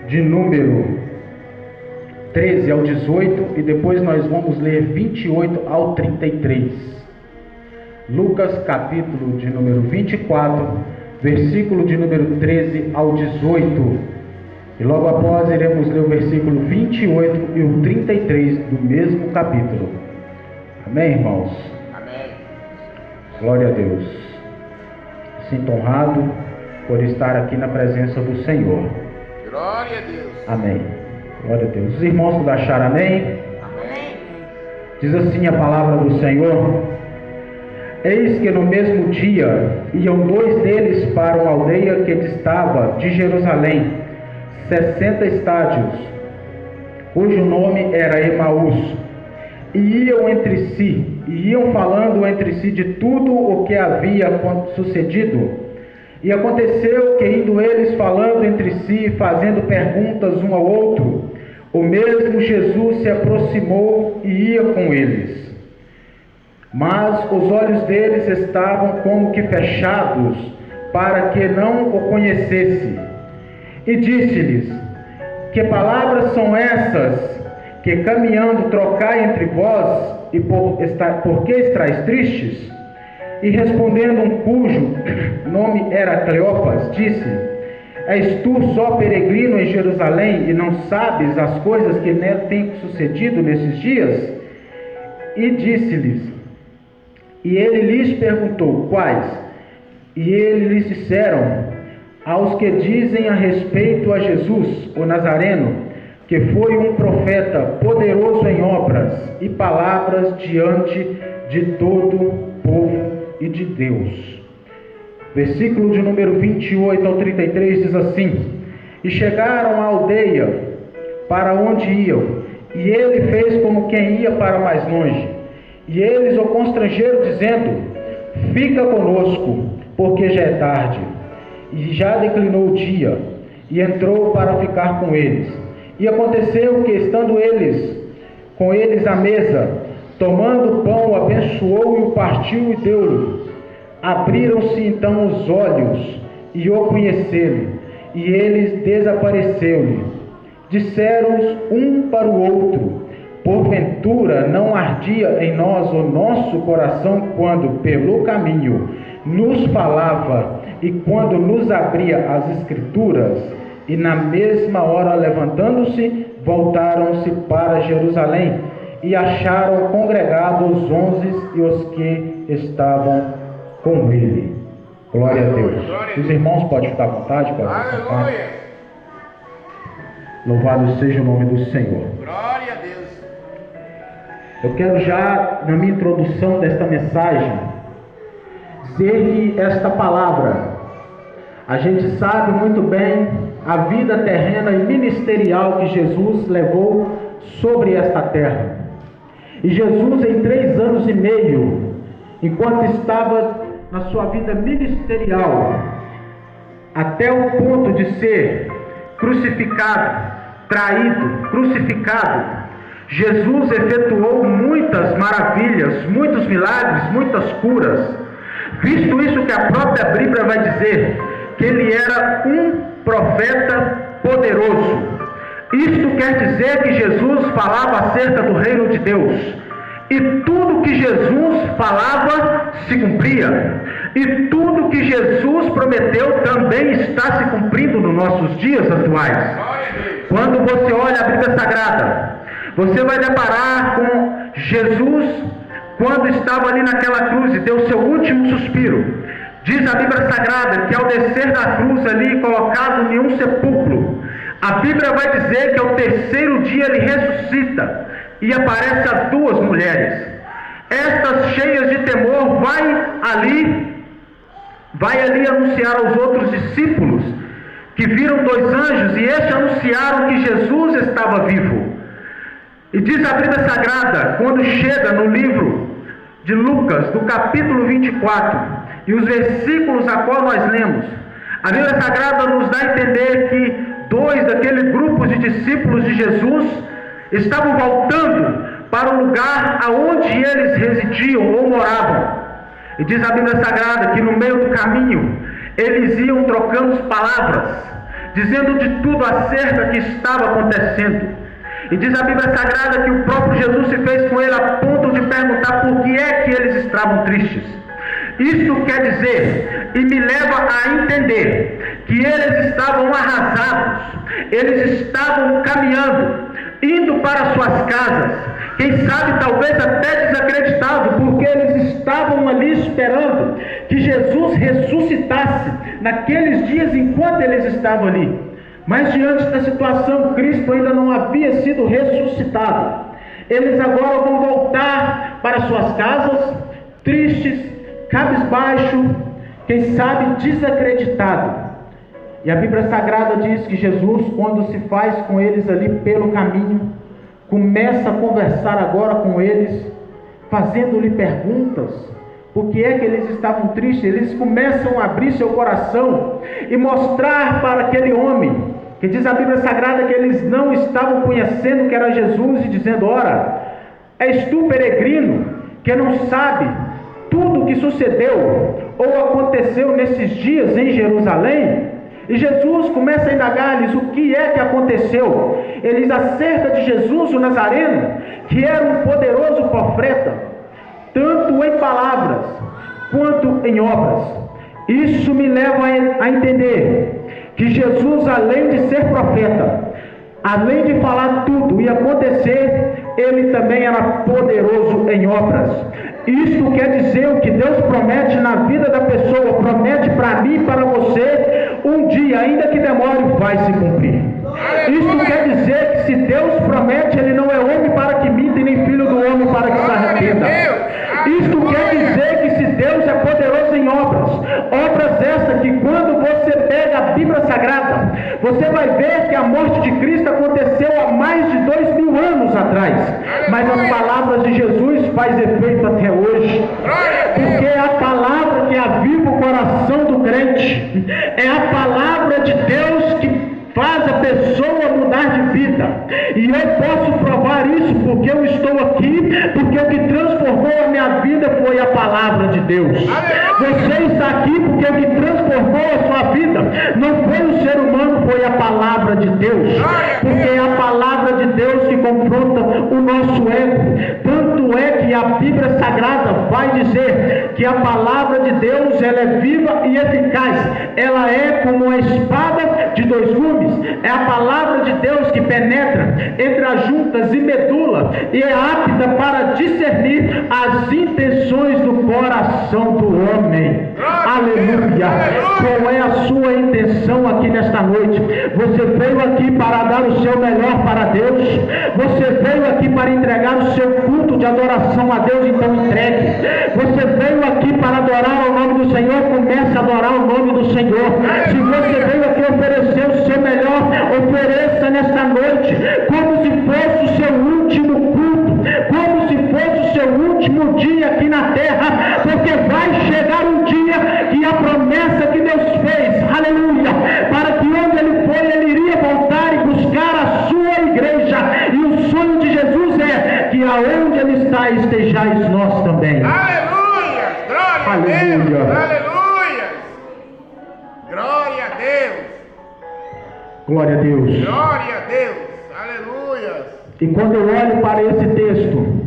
De número 13 ao 18 e depois nós vamos ler 28 ao 33. Lucas capítulo de número 24, versículo de número 13 ao 18. E logo após iremos ler o versículo 28 e o 33 do mesmo capítulo. Amém, irmãos? Amém. Glória a Deus. Sinto honrado por estar aqui na presença do Senhor. Glória a Deus. Amém. Glória a Deus. Os irmãos puderem achar amém? Amém. Diz assim a palavra do Senhor: Eis que no mesmo dia iam dois deles para uma aldeia que distava de Jerusalém 60 estádios, cujo nome era Emaús, e iam entre si, e iam falando entre si de tudo o que havia sucedido. E aconteceu que, indo eles falando entre si, fazendo perguntas um ao outro, o mesmo Jesus se aproximou e ia com eles. Mas os olhos deles estavam como que fechados, para que não o conhecesse. E disse-lhes: Que palavras são essas, que caminhando trocai entre vós, e por que estáis tristes? E respondendo um cujo nome era Cleopas, disse: És tu só peregrino em Jerusalém, e não sabes as coisas que nela têm sucedido nesses dias? E disse-lhes, e ele lhes perguntou: Quais? E eles lhes disseram: Aos que dizem a respeito a Jesus, o Nazareno, que foi um profeta poderoso em obras e palavras diante de todo o povo e de Deus. Versículo de número 28 ao 33 diz assim: E chegaram à aldeia para onde iam, e ele fez como quem ia para mais longe. E eles o constrangeram, dizendo: Fica conosco, porque já é tarde, e já declinou o dia. E entrou para ficar com eles. E aconteceu que, estando com eles à mesa, tomando o pão, abençoou e o partiu e deu-lhe. Abriram-se então os olhos e o conheceram, e eles desapareceu-lhe. Disseram um para o outro: Porventura não ardia em nós o nosso coração quando pelo caminho nos falava e quando nos abria as Escrituras? E na mesma hora, levantando-se, voltaram-se para Jerusalém e acharam congregados os 11 e os que estavam com ele. Glória a Deus. Os irmãos podem ficar à vontade para cantar. Louvado seja o nome do Senhor. Glória a Deus. Eu quero já, na minha introdução desta mensagem, dizer que esta palavra, a gente sabe muito bem a vida terrena e ministerial que Jesus levou sobre esta terra. E Jesus, em 3 anos e meio, enquanto estava na sua vida ministerial, até o ponto de ser crucificado, traído, crucificado, Jesus efetuou muitas maravilhas, muitos milagres, muitas curas. Visto isso que a própria Bíblia vai dizer, que ele era um profeta poderoso. Isto quer dizer que Jesus falava acerca do reino de Deus. E tudo que Jesus falava se cumpria. E tudo que Jesus prometeu também está se cumprindo nos nossos dias atuais. Quando você olha a Bíblia Sagrada, você vai deparar com Jesus quando estava ali naquela cruz e deu seu último suspiro. Diz a Bíblia Sagrada que ao descer da cruz ali, colocado em um sepulcro, a Bíblia vai dizer que ao 3º dia ele ressuscita e aparece as 2 mulheres. Estas, cheias de temor, vai ali anunciar aos outros discípulos que viram 2 anjos, e estes anunciaram que Jesus estava vivo. E diz a Bíblia Sagrada, quando chega no livro de Lucas, do capítulo 24, e os versículos a qual nós lemos, a Bíblia Sagrada nos dá a entender que 2 daquele grupo de discípulos de Jesus estavam voltando para o lugar aonde eles residiam ou moravam. E diz a Bíblia Sagrada que no meio do caminho eles iam trocando palavras, dizendo de tudo acerca que estava acontecendo. E diz a Bíblia Sagrada que o próprio Jesus se fez com ele a ponto de perguntar por que é que eles estavam tristes. Isto quer dizer, e me leva a entender, que eles estavam arrasados, eles estavam caminhando, indo para suas casas, quem sabe talvez até desacreditados, porque eles estavam ali esperando que Jesus ressuscitasse naqueles dias enquanto eles estavam ali. Mas diante da situação, Cristo ainda não havia sido ressuscitado. Eles agora vão voltar para suas casas, tristes, cabisbaixo, quem sabe desacreditado. E a Bíblia Sagrada diz que Jesus, quando se faz com eles ali pelo caminho, começa a conversar agora com eles, fazendo-lhe perguntas. Por que é que eles estavam tristes? Eles começam a abrir seu coração e mostrar para aquele homem, que diz a Bíblia Sagrada que eles não estavam conhecendo que era Jesus, e dizendo: ora, és tu peregrino, que não sabe tudo o que sucedeu ou aconteceu nesses dias em Jerusalém? E Jesus começa a indagar-lhes o que é que aconteceu. Eles acerca de Jesus o Nazareno, que era um poderoso profeta, tanto em palavras quanto em obras. Isso me leva a entender que Jesus, além de ser profeta, além de falar tudo e acontecer, ele também era poderoso em obras. Isto quer dizer, o que Deus promete na vida da pessoa, promete para mim e para você, um dia, ainda que demore, vai se cumprir. Isto quer dizer que se Deus promete, ele não é homem para que minta e nem filho do homem para que se arrependa. Isto quer dizer que se Deus é poderoso em obras, obras essas que quando você pega a Bíblia Sagrada, você vai ver que a morte de Cristo aconteceu há mais de 2000 anos atrás, mas as palavras de Jesus faz efeito até hoje, porque é a palavra que aviva o coração do crente, é a palavra de Deus que faz a pessoa mudar de vida. E eu posso provar isso porque eu estou aqui, porque o que transformou a minha vida foi a palavra de Deus. Você está aqui porque o que transformou a sua vida não foi o ser humano, foi a palavra de Deus. Porque é a palavra de Deus que confronta o nosso ego. Tanto é que a Bíblia Sagrada vai dizer que a palavra de Deus, ela é viva e eficaz. Ela é como uma espada de dois gumes. É a palavra de Deus que penetra entre as juntas e medula e é apta para discernir as intenções do coração do homem. Aleluia! Qual é a sua intenção aqui nesta noite? Você veio aqui para dar o seu melhor para Deus? Você veio aqui para entregar o seu culto de adoração a Deus? Então entregue. Você veio aqui para adorar o nome do Senhor? Comece a adorar o nome do Senhor. Se você veio aqui oferecer o seu melhor, ofereça nesta noite, como se fosse o seu último culto, como se fosse o seu último dia aqui na terra, porque vai chegar um dia que a promessa que Deus fez, aleluia, para que onde ele foi, ele iria voltar e buscar a sua igreja, e o sonho de Jesus é que aonde ele está, estejais nós também. Aleluia! Glória a Deus! Aleluia! Glória a Deus! Glória a Deus. Glória a Deus. Aleluia. E quando eu olho para esse texto,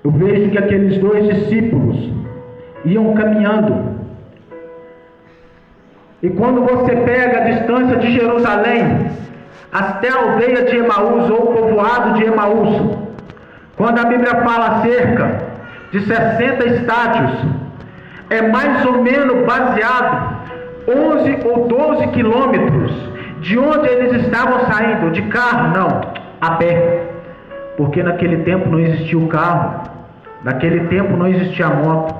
eu vejo que aqueles dois discípulos iam caminhando. E quando você pega a distância de Jerusalém até a aldeia de Emaús, ou o povoado de Emaús, quando a Bíblia fala cerca de 60 estádios, é mais ou menos baseado 11 ou 12 quilômetros de onde eles estavam saindo. De carro? Não, a pé, porque naquele tempo não existia o carro, naquele tempo não existia a moto.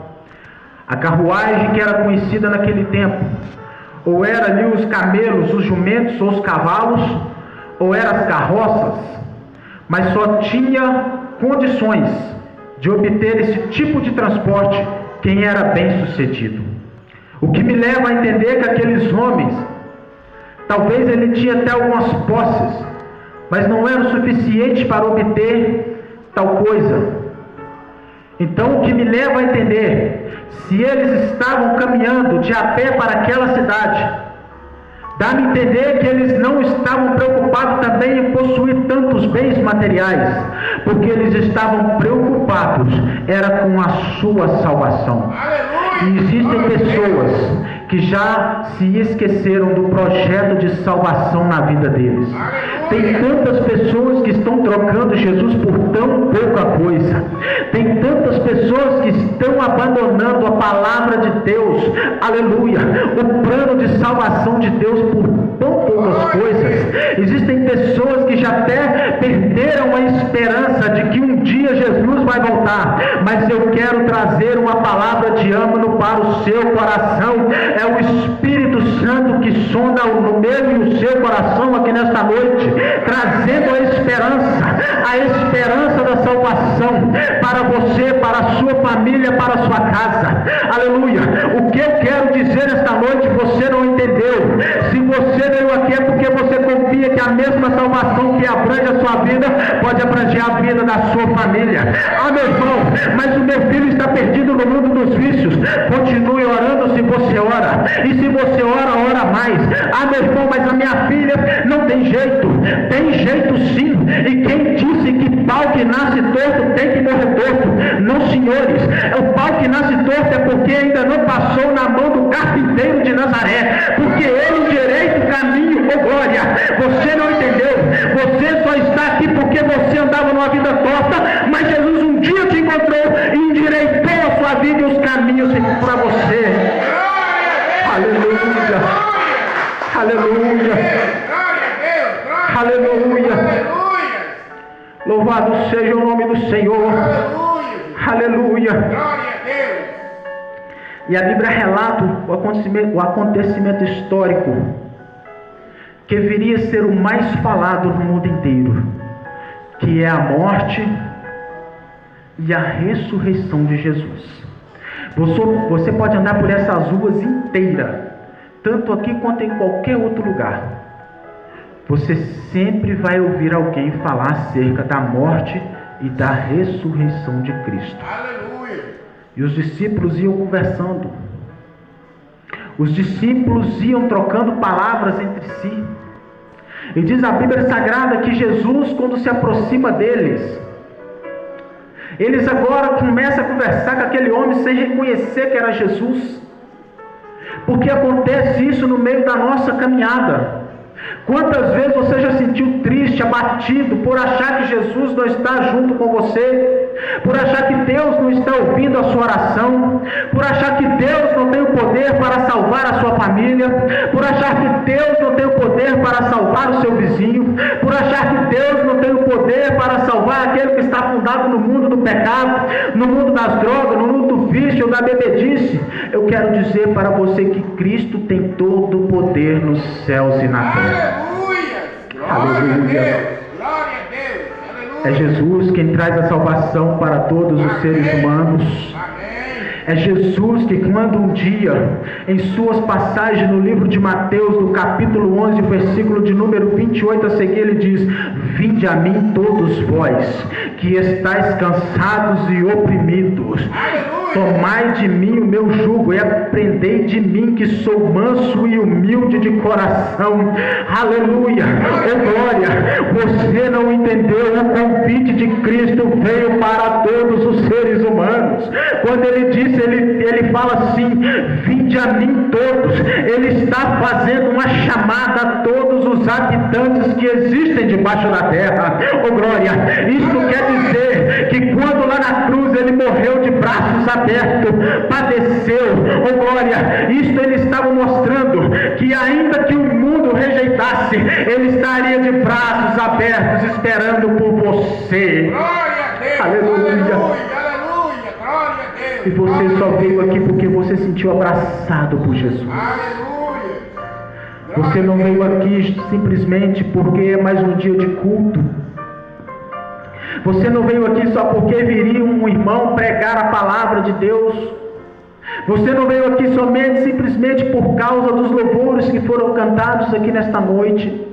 A carruagem que era conhecida naquele tempo, ou era ali os camelos, os jumentos ou os cavalos, ou eram as carroças, mas só tinha condições de obter esse tipo de transporte quem era bem sucedido. O que me leva a entender que aqueles homens, talvez ele tinha até algumas posses, mas não era o suficiente para obter tal coisa. Então o que me leva a entender, se eles estavam caminhando de a pé para aquela cidade, Dá-me a entender que eles não estavam preocupados também em possuir tantos bens materiais, porque eles estavam preocupados era com a sua salvação. E existem pessoas que já se esqueceram do projeto de salvação na vida deles. Tem tantas pessoas que estão trocando Jesus por tão pouca coisa. Tem tantas pessoas que estão abandonando a palavra de Deus, aleluia, o plano de salvação de Deus por tão poucas coisas. Existem pessoas que já até perderam a esperança de que um dia Jesus vai voltar. Mas eu quero trazer uma palavra de ânimo para o seu coração. É o Espírito Santo que sonda no meu e o seu coração aqui nesta noite, trazendo a esperança da salvação para você, para a sua família, para a sua casa. Aleluia. O que eu quero dizer esta noite, você não entendeu. Se você veio aqui é porque você confia que a mesma salvação que abrange a sua vida pode abranger a vida da sua família. Ah, meu irmão, mas o meu filho está perdido no mundo dos vícios. Continue orando se você ora. E se você ora, ora mais. Ah, meu irmão, mas a minha filha não tem jeito. Tem jeito sim. E quem disse que pau que nasce torto tem que morrer torto? Não, senhores. O pau que nasce torto é porque ainda não passou na mão do carpinteiro de Nazaré. Porque ele endireita o caminho, ô glória. Você não entendeu. Você só está aqui porque você andava numa vida torta, mas Jesus um dia te encontrou e endireitou a sua vida e os caminhos para você. Aleluia. Aleluia. Aleluia. Louvado seja o nome do Senhor. Aleluia. E a Bíblia relata o acontecimento histórico que viria a ser o mais falado no mundo inteiro, que é a morte e a ressurreição de Jesus. Você pode andar por essas ruas inteiras, tanto aqui quanto em qualquer outro lugar. Você sempre vai ouvir alguém falar acerca da morte e da ressurreição de Cristo. Aleluia. E os discípulos iam conversando. Os discípulos iam trocando palavras entre si. E diz a Bíblia Sagrada que Jesus, quando se aproxima deles, eles agora começam a conversar com aquele homem sem reconhecer que era Jesus. Porque acontece isso no meio da nossa caminhada. Quantas vezes você já sentiu triste, abatido, por achar que Jesus não está junto com você, por achar que Deus não está ouvindo a sua oração, por achar que Deus não tem o poder para salvar a sua família, por achar que Deus não tem o poder para salvar o seu vizinho, por achar que Deus não tem o poder para salvar aquele que está afundado no mundo do pecado, no mundo das drogas, no mundo do vício ou da bebedice. Eu quero dizer para você que Cristo tem todo o poder nos céus e na terra. Aleluia! Aleluia! Glória a Deus! Aleluia! É Jesus quem traz a salvação para todos os seres humanos. É Jesus que, quando um dia, em suas passagens no livro de Mateus, no capítulo 11, versículo de número 28 a seguir, ele diz: vinde a mim todos vós, que estáis cansados e oprimidos, tomai de mim o meu jugo e aprendei de mim, que sou manso e humilde de coração. Aleluia! Oh glória! Você não entendeu, o convite de Cristo veio para todos os seres humanos. Quando ele diz, ele fala assim: vinde a mim todos. Ele está fazendo uma chamada a todos os habitantes que existem debaixo da terra. Oh glória! Isso quer dizer que quando lá na cruz ele morreu de braços abertos, padeceu, oh glória, isto ele estava mostrando que ainda que o mundo rejeitasse, ele estaria de braços abertos esperando por você. Glória a Deus! Aleluia! E você só veio aqui porque você se sentiu abraçado por Jesus. Aleluia! Você não veio aqui simplesmente porque é mais um dia de culto. Você não veio aqui só porque viria um irmão pregar a palavra de Deus. Você não veio aqui somente simplesmente por causa dos louvores que foram cantados aqui nesta noite.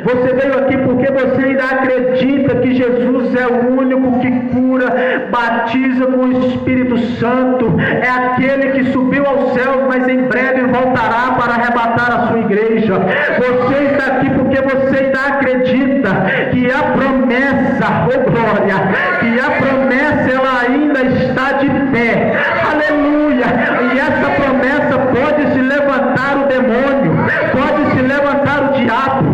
Você veio aqui porque você ainda acredita que Jesus é o único que cura, batiza com o Espírito Santo, é aquele que subiu aos céus, mas em breve voltará para arrebatar a sua igreja. Você está aqui porque você ainda acredita que a promessa, oh glória, que a promessa ela ainda está de pé. Aleluia! E essa promessa pode se levantar o demônio, pode se levantar o diabo,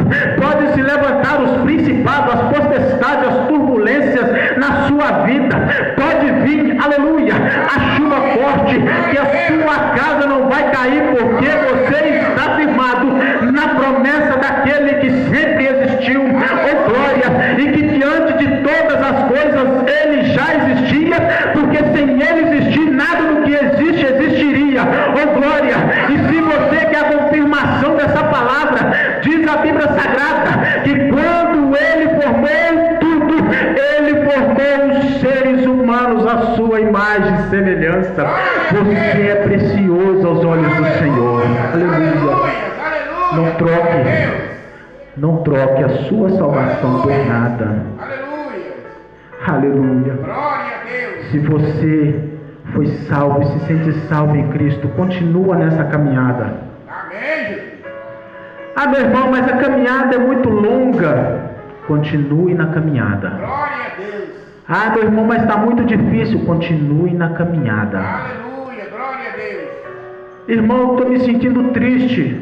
pode se levantar os principados, as potestades, as turbulências na sua vida. Pode vir, aleluia, a chuva forte, que a sua casa não vai cair, porque você está firmado na promessa daquele que sempre existiu, oh glória, e que diante de todas as coisas ele já existia, porque sem ele existir nada do que existe existiria, oh glória. E se você quer a confirmação dessa palavra, diz a Bíblia Sagrada que quando ele formou tudo, ele formou os seres humanos à sua imagem e semelhança. Você é precioso aos olhos do Senhor. Aleluia. Não troque a sua salvação por nada. Aleluia. Se você foi salvo e se sente salvo em Cristo, continua nessa caminhada. Ah, meu irmão, mas a caminhada é muito longa. Continue na caminhada. Glória a Deus. Ah, meu irmão, mas está muito difícil. Continue na caminhada. Aleluia, glória a Deus. Irmão, estou me sentindo triste.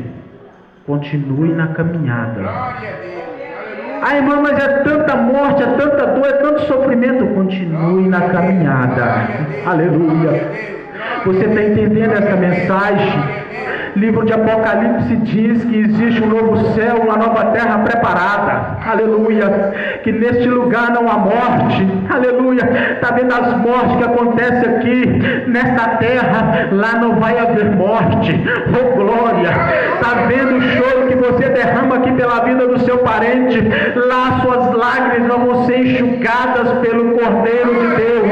Continue na caminhada. Glória a Deus. Aleluia. Ah, irmão, mas é tanta morte, é tanta dor, é tanto sofrimento. Continue na caminhada. Aleluia. Você está entendendo essa mensagem? Livro de Apocalipse diz que existe um novo céu, uma nova terra preparada, aleluia, que neste lugar não há morte, aleluia. Está vendo as mortes que acontecem aqui nesta terra? Lá não vai haver morte, oh glória. Está vendo o choro que você derrama aqui pela vida do seu parente? Lá suas lágrimas não vão ser enxugadas pelo Cordeiro de Deus,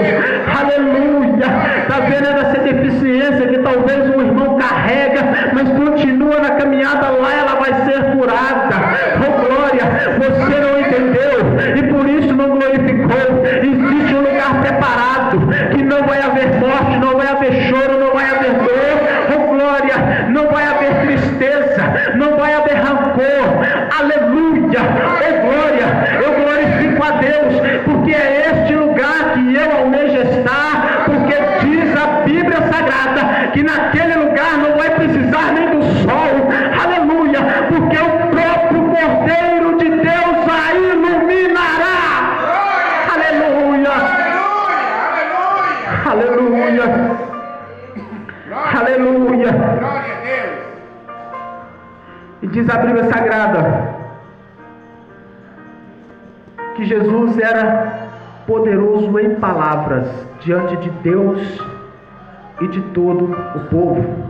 aleluia. Está vendo essa deficiência que talvez um irmão carrega, mas continua na caminhada, lá ela vai ser curada, oh glória. Você não entendeu e por isso não glorificou. Existe um lugar preparado, que não vai haver morte, não vai haver choro, não vai haver dor, oh glória, não vai haver tristeza, não vai haver rancor, aleluia, oh glória. Eu glorifico a Deus, porque é este lugar que eu almejo estar, porque diz a Bíblia Sagrada que naquele lugar não vai precisar nem do sol, aleluia, porque o próprio Cordeiro de Deus a iluminará, aleluia, aleluia, aleluia. Glória a Deus. E diz a Bíblia Sagrada que Jesus era poderoso em palavras diante de Deus e de todo o povo.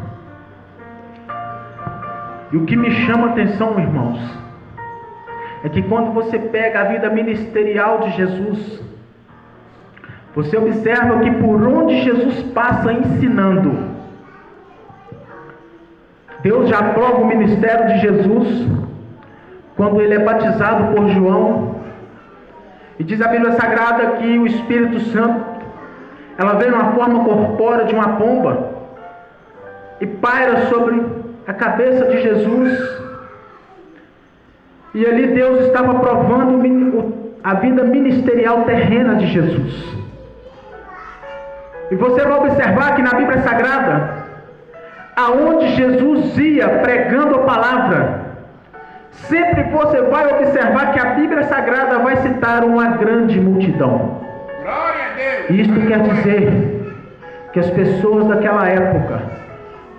E o que me chama a atenção, irmãos, é que quando você pega a vida ministerial de Jesus, você observa que por onde Jesus passa ensinando, Deus já aprova o ministério de Jesus quando ele é batizado por João. E diz a Bíblia Sagrada que o Espírito Santo, ela vem numa forma corpórea de uma pomba e paira sobre a cabeça de Jesus. E ali Deus estava provando a vida ministerial terrena de Jesus. E você vai observar que na Bíblia Sagrada, aonde Jesus ia pregando a palavra, sempre você vai observar que a Bíblia Sagrada vai citar uma grande multidão. Glória a Deus. Isto quer dizer que as pessoas daquela época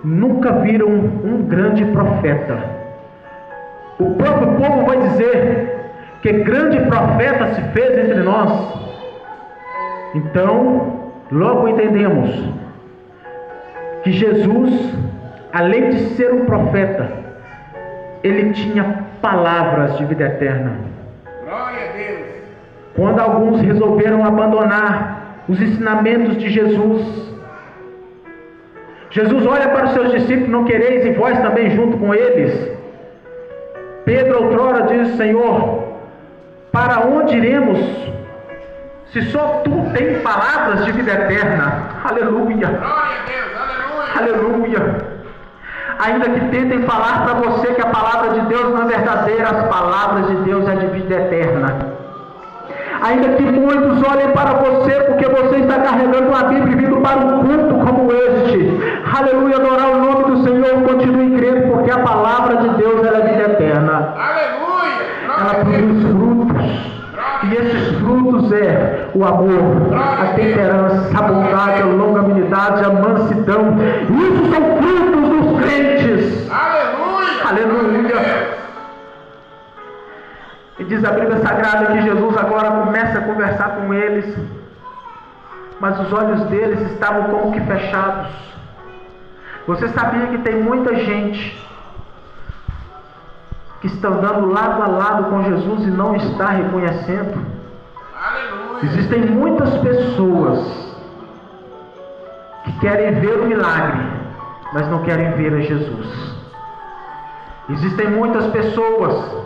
nunca viram um grande profeta. O próprio povo vai dizer que grande profeta se fez entre nós. Então, logo entendemos que Jesus, além de ser um profeta, ele tinha palavras de vida eterna. Glória a Deus. Quando alguns resolveram abandonar os ensinamentos de Jesus, Jesus olha para os seus discípulos: não quereis e vós também junto com eles? Pedro outrora disse: Senhor, para onde iremos, se só Tu tens palavras de vida eterna? Aleluia. Glória a Deus, aleluia. Aleluia. Ainda que tentem falar para você que a palavra de Deus não é verdadeira, as palavras de Deus é de vida eterna. Ainda que muitos olhem para você porque você está carregando uma Bíblia e vindo para um culto como este, aleluia, adorar o nome do Senhor, continue crendo, porque a palavra de Deus ela é vida eterna. Aleluia. Ela produz frutos. E esses frutos é o amor, a temperança, a bondade, a longanimidade, a mansidão. Isso são frutos dos crentes. Aleluia. Aleluia. E diz a Bíblia Sagrada que Jesus agora começa a conversar com eles, mas os olhos deles estavam como que fechados. Você sabia que tem muita gente que está andando lado a lado com Jesus e não está reconhecendo? Aleluia. Existem muitas pessoas que querem ver o milagre, mas não querem ver a Jesus. Existem muitas pessoas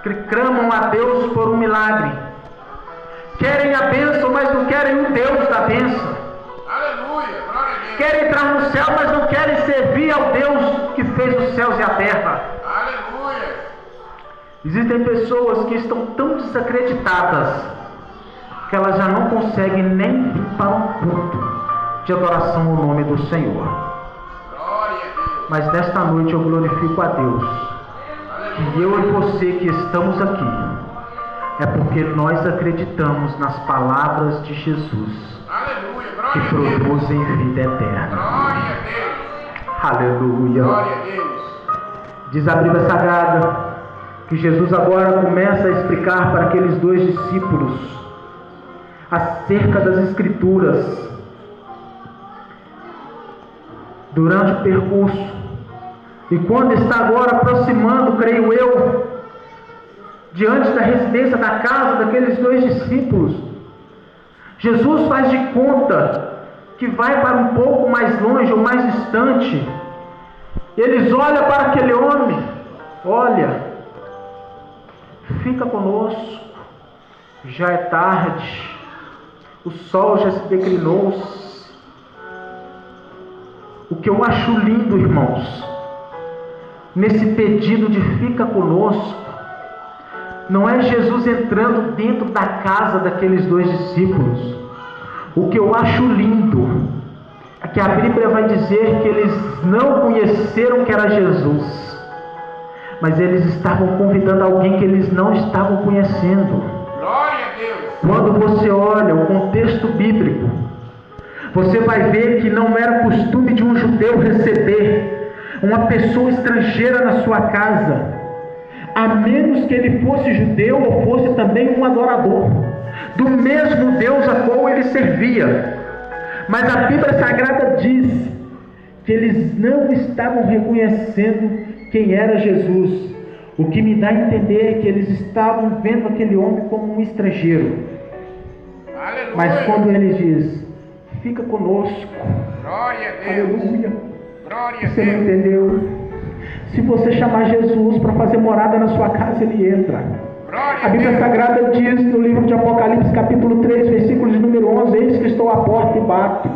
que clamam a Deus por um milagre, querem a bênção, mas não querem o Deus da bênção. Aleluia. Glória a Deus. Querem entrar no céu, mas não querem servir ao Deus que fez os céus e a terra. Aleluia. Existem pessoas que estão tão desacreditadas que elas já não conseguem nem vir para um culto de adoração ao nome do Senhor. Glória a Deus. Mas nesta noite eu glorifico a Deus. E eu e você que estamos aqui, é porque nós acreditamos nas palavras de Jesus, Aleluia. que Glória a Deus. produzem vida eterna. Glória a Deus. Aleluia. Glória a Deus. Diz a Bíblia Sagrada que Jesus agora começa a explicar para aqueles dois discípulos acerca das Escrituras. Durante o percurso, e quando está agora aproximando, creio eu, diante da residência da casa daqueles dois discípulos, Jesus faz de conta que vai para um pouco mais longe ou mais distante. Eles olham para aquele homem: olha, fica conosco, já é tarde, o sol já se declinou. O que eu acho lindo, irmãos, nesse pedido de fica conosco, não é Jesus entrando dentro da casa daqueles dois discípulos. O que eu acho lindo é que a Bíblia vai dizer que eles não conheceram que era Jesus, mas eles estavam convidando alguém que eles não estavam conhecendo. Glória a Deus. Quando você olha o contexto bíblico, você vai ver que não era costume de um judeu receber uma pessoa estrangeira na sua casa, a menos que ele fosse judeu ou fosse também um adorador do mesmo Deus a qual ele servia. Mas a Bíblia Sagrada diz que eles não estavam reconhecendo quem era Jesus. O que me dá a entender é que eles estavam vendo aquele homem como um estrangeiro. Aleluia. Mas quando ele diz: fica conosco, Glória a Deus. aleluia, Glória a você não Deus. entendeu? Se você chamar Jesus para fazer morada na sua casa, ele entra. Glória A a Bíblia Deus. Sagrada diz no livro de Apocalipse, capítulo 3, versículo de número 11: eis que estou à porta e bato.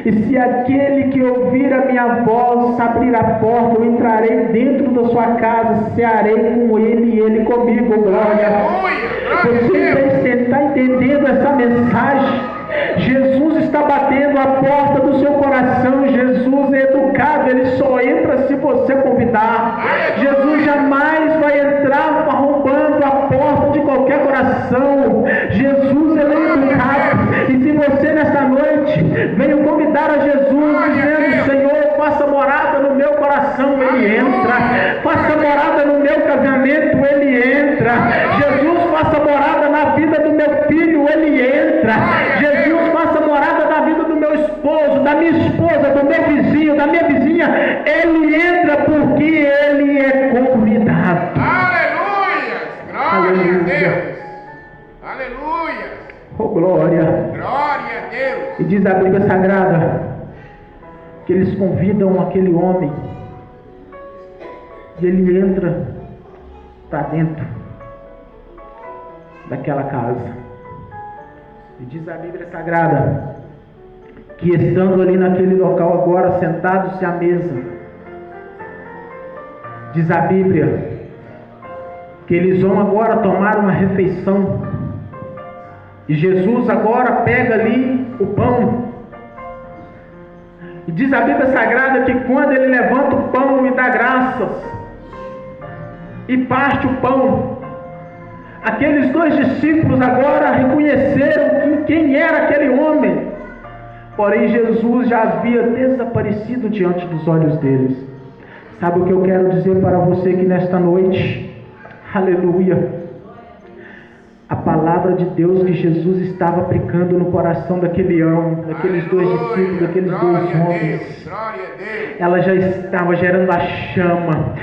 E se aquele que ouvir a minha voz abrir a porta, eu entrarei dentro da sua casa, cearei com ele e ele comigo. Glória. Aleluia. Glória a Você Deus. está entendendo essa mensagem? Jesus está batendo a porta do seu coração. Jesus é educado, ele só entra se você convidar. Jesus jamais vai entrar arrombando a porta de qualquer coração. Jesus ele é educado. E se você nesta noite veio convidar a Jesus, dizendo: Senhor, faça morada no meu coração, ele entra. Faça morada no meu casamento, ele entra. Jesus, faça morada na vida do meu filho, ele entra. Jesus, faça morada na vida do meu esposo, da minha esposa, do meu vizinho, da minha vizinha. Ele entra porque ele é convidado. Aleluia. Glória a Deus. Aleluia. Oh, glória. Glória a Deus. E diz a Bíblia Sagrada que eles convidam aquele homem, e ele entra para dentro daquela casa. E diz a Bíblia Sagrada que estando ali naquele local agora, sentados-se à mesa, diz a Bíblia que eles vão agora tomar uma refeição. E Jesus agora pega ali o pão. E diz a Bíblia Sagrada que quando ele levanta o pão e dá graças e parte o pão, aqueles 2 discípulos agora reconheceram quem era aquele homem. Porém Jesus já havia desaparecido diante dos olhos deles. Sabe o que eu quero dizer para você que nesta noite? Aleluia! A palavra de Deus que Jesus estava aplicando no coração daqueles 2 discípulos, daqueles 2 homens, ela já estava gerando a chama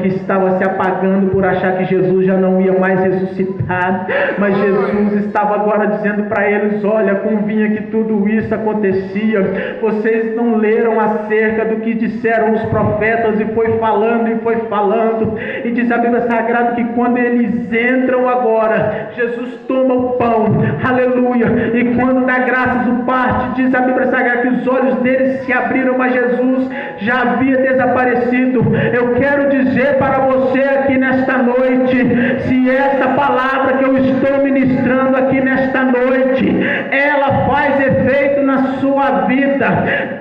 que estava se apagando por achar que Jesus já não ia mais ressuscitar. Mas Jesus estava agora dizendo para eles: olha, convinha que tudo isso acontecia. Vocês não leram acerca do que disseram os profetas? E foi falando. E diz a Bíblia Sagrada que quando eles entram agora, Jesus toma o pão, aleluia, e quando dá graças o parte, diz a Bíblia Sagrada que os olhos deles se abriram, mas Jesus já havia desaparecido. Eu quero dizer para você aqui nesta noite, se essa palavra que eu estou ministrando aqui nesta noite, ela faz efeito na sua vida,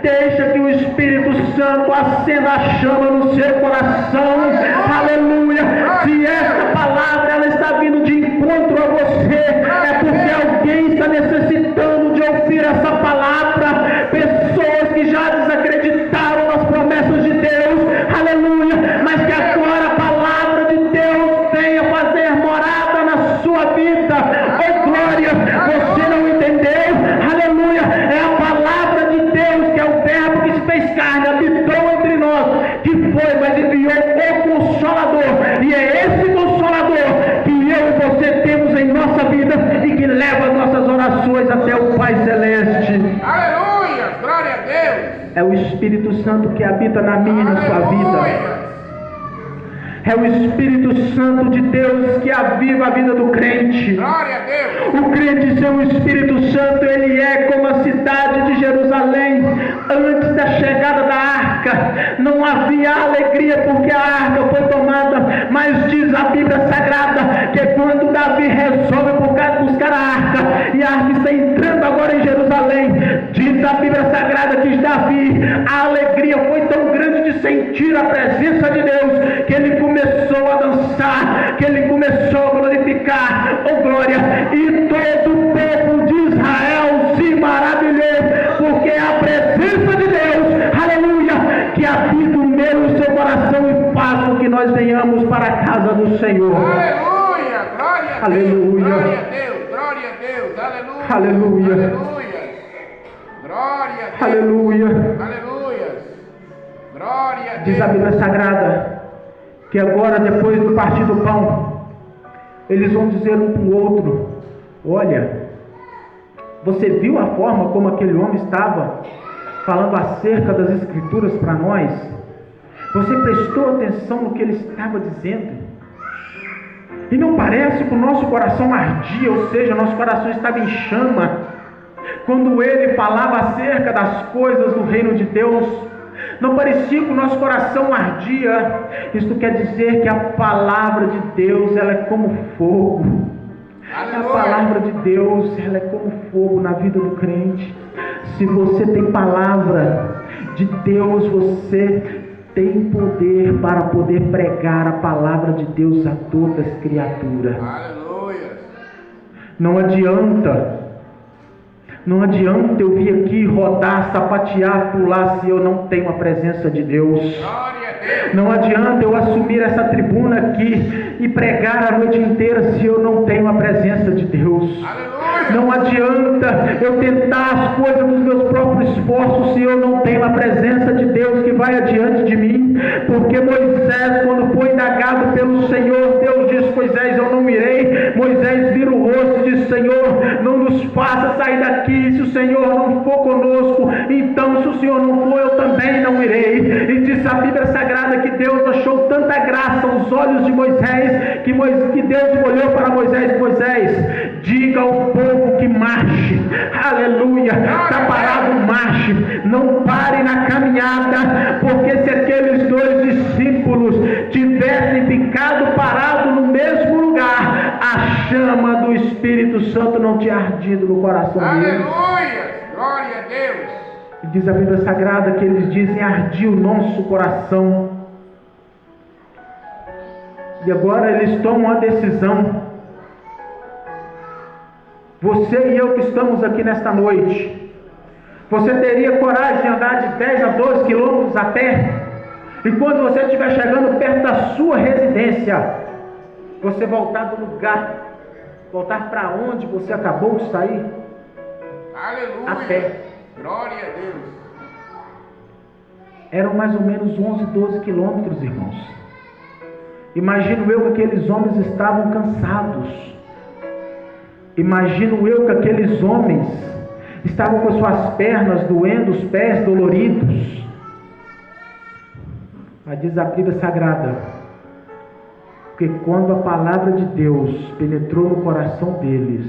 deixa que o Espírito Santo acenda a chama no seu coração, aleluia. Se essa palavra ela está vindo de encontro a você, é porque alguém está necessitando de ouvir essa palavra. Pessoas que já desacreditaram nas promessas de Deus, aleluia, mas que agora a palavra de Deus venha fazer morada na sua vida. Oh glória, você não entendeu? Aleluia, é a palavra de Deus, que é o verbo que se fez carne, habitou entre nós, que foi, mas enviou o Consolador, e é esse Consolador que eu e você temos em nossa vida e que leva nossas orações até o Pai Celeste. Aleluia, glória a Deus. É o Espírito Santo que habita na minha e na sua vida. É o Espírito Santo de Deus que aviva a vida do crente. Glória a Deus. O crente sem o Espírito Santo, ele é como a cidade de Jerusalém. Antes da chegada da arca, não havia alegria porque a arca foi tomada. Mas diz a Bíblia Sagrada que quando Davi resolve buscar a arca, e a arca está entrando agora em Jerusalém, diz a Bíblia Sagrada que Davi, a alegria foi tão grande de sentir a presença de Deus, que ele começou a dançar, que ele começou a glorificar, oh glória, e todo o povo de Israel se maravilhou, porque a presença de Deus, aleluia, que habita no meio do seu coração e faz com que nós venhamos para a casa do Senhor. Aleluia, glória a Aleluia. Deus, glória a Deus, glória a Deus, aleluia, Aleluia. aleluia, glória a Deus, Aleluia. aleluia, glória a Deus. Diz a Bíblia Sagrada que agora, depois do partir do pão, eles vão dizer um para o outro: olha, você viu a forma como aquele homem estava falando acerca das Escrituras para nós? Você prestou atenção no que ele estava dizendo? E não parece que o nosso coração ardia, ou seja, nosso coração estava em chama, quando ele falava acerca das coisas do reino de Deus? Não parecia que o nosso coração ardia? Isto quer dizer que a palavra de Deus, ela é como fogo. A palavra de Deus, ela é como fogo na vida do crente. Se você tem palavra de Deus, você tem poder para poder pregar a palavra de Deus a todas as criaturas. Aleluia. Não adianta eu vir aqui rodar, sapatear, pular se eu não tenho a presença de Deus. Glória a Deus. Não adianta eu assumir essa tribuna aqui e pregar a noite inteira se eu não tenho a presença de Deus. Aleluia. Não adianta eu tentar as coisas dos meus próprios esforços se eu não tenho a presença de Deus que vai adiante de mim. Porque Moisés, quando foi indagado pelo Senhor, Deus disse: Moisés, eu não irei. Moisés vira o rosto e diz: Senhor, não nos faça sair daqui se o Senhor não for conosco. Então, se o Senhor não for, eu também não irei. E diz a Bíblia Sagrada que Deus achou tanta graça aos olhos de Moisés, que Deus olhou para Moisés, diga ao povo que marche, aleluia, está parado, marche, não pare na caminhada, porque se aqueles 2 discípulos tivessem ficado parados no mesmo lugar, a chama do Espírito Santo não tinha ardido no coração deles. Aleluia! Glória a Deus! E diz a Bíblia Sagrada que eles dizem: ardia o nosso coração. E agora eles tomam a decisão. Você e eu que estamos aqui nesta noite, você teria coragem de andar de 10 a 12 quilômetros a pé? E quando você estiver chegando perto da sua residência, você voltar do lugar, voltar para onde você acabou de sair? Aleluia! A pé. Glória a Deus! Eram mais ou menos 11, 12 quilômetros, irmãos. Imagino eu que aqueles homens estavam cansados. Imagino eu que aqueles homens estavam com suas pernas doendo, os pés doloridos. Mas diz a Bíblia Sagrada, porque quando a palavra de Deus penetrou no coração deles,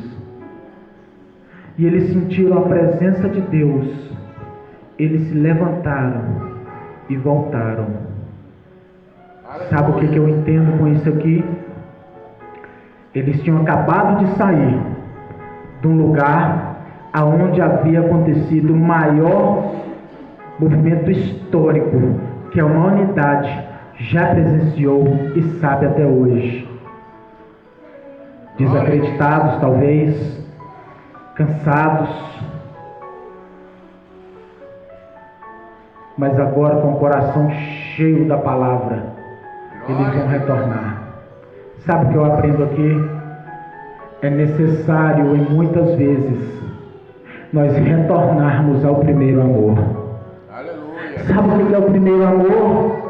e eles sentiram a presença de Deus, eles se levantaram e voltaram. Sabe o que eu entendo com isso aqui? Eles tinham acabado de sair de um lugar aonde havia acontecido o maior movimento histórico que a humanidade já presenciou e sabe até hoje. Desacreditados, talvez, cansados, mas agora com o coração cheio da palavra, eles vão retornar. Sabe o que eu aprendo aqui? É necessário, em muitas vezes, nós retornarmos ao primeiro amor. Aleluia! Sabe o que é o primeiro amor?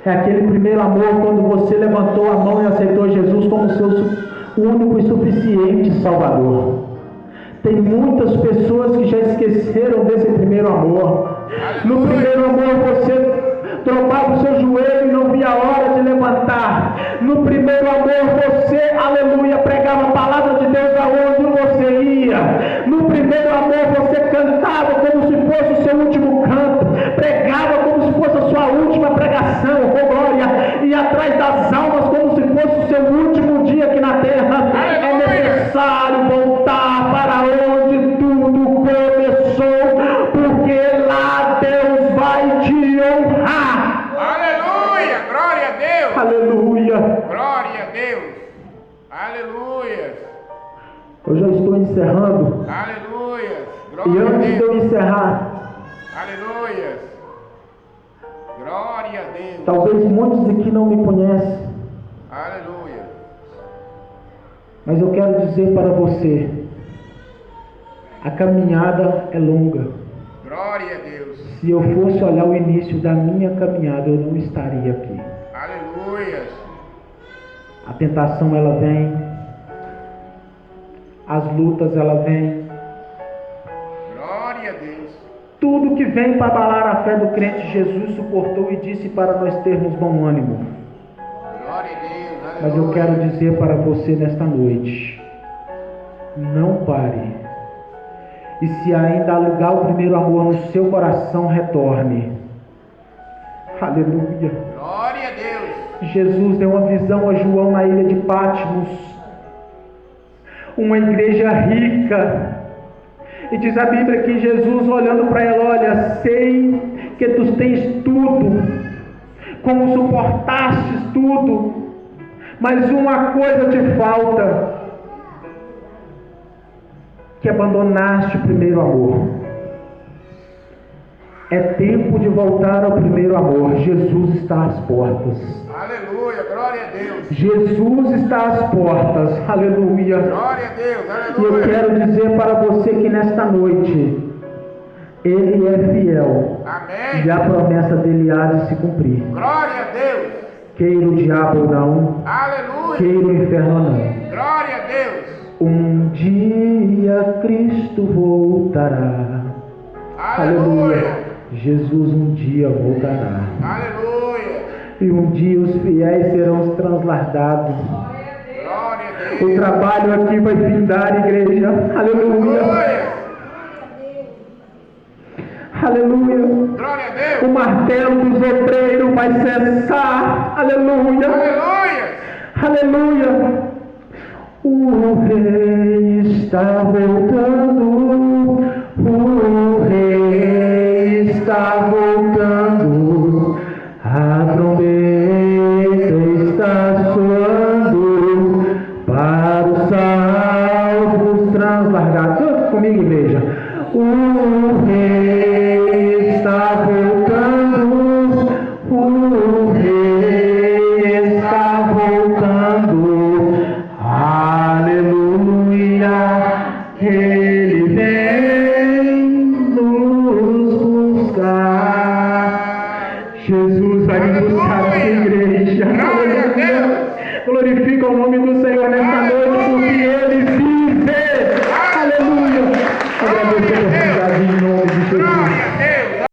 É aquele primeiro amor quando você levantou a mão e aceitou Jesus como seu único e suficiente Salvador. Tem muitas pessoas que já esqueceram desse primeiro amor. No primeiro amor você trocava o seu joelho e não via a hora de levantar. No primeiro amor você, aleluia, pregava a palavra de Deus aonde você ia. No primeiro amor você cantava como se fosse o seu último canto, pregava como se fosse a sua última pregação, oh glória, e atrás das almas como se fosse o seu último dia aqui na terra. É necessário voltar para onde tudo começou, porque lá Deus vai te honrar. Aleluia! Glória a Deus! Aleluia! Glória a Deus! Aleluia! Eu já estou encerrando. Aleluia! E Glória a antes de eu Deus! encerrar, Aleluia! Glória a Deus! talvez muitos aqui não me conhecem, Aleluia! mas eu quero dizer para você, a caminhada é longa. Glória a Deus! Se eu fosse olhar o início da minha caminhada, eu não estaria aqui. Aleluia! A tentação ela vem, as lutas ela vem, Glória a Deus! tudo que vem para abalar a fé do crente, Jesus suportou e disse para nós termos bom ânimo. Glória a Deus! Aleluia! Mas eu quero dizer para você nesta noite, não pare. E se ainda há lugar o primeiro amor no seu coração, retorne. Aleluia. Glória a Deus! Jesus deu uma visão a João na ilha de Patmos, uma igreja rica, e diz a Bíblia que Jesus olhando para ela, olha, sei que tu tens tudo, como suportastes tudo, mas uma coisa te falta, que abandonaste o primeiro amor. É tempo de voltar ao primeiro amor. Jesus está às portas. Aleluia! Glória a Deus! Jesus está às portas. Aleluia. Glória a Deus! E eu Aleluia! quero dizer para você que nesta noite Ele é fiel Amém! e a promessa dele há de se cumprir. Glória a Deus! Queira o diabo ou não, Aleluia! queira o inferno ou não, Glória a Deus! um dia Cristo voltará. Aleluia! Jesus um dia voltará. Aleluia! E um dia os fiéis serão translardados. O trabalho aqui vai findar, igreja. Aleluia. Aleluia. Aleluia. Glória a Deus. O martelo dos obreiros vai cessar. Aleluia. Aleluia. Aleluia. O rei está voltando. O rei está voltando. A trombeta está soando para os salvos translargados. Canta comigo, igreja. O rei está voltando. O rei está voltando. Aleluia. Ele vem nos buscar. Jesus vai me buscar essa igreja. Glória a Deus. Glorifica o nome do Senhor nesta noite, porque Ele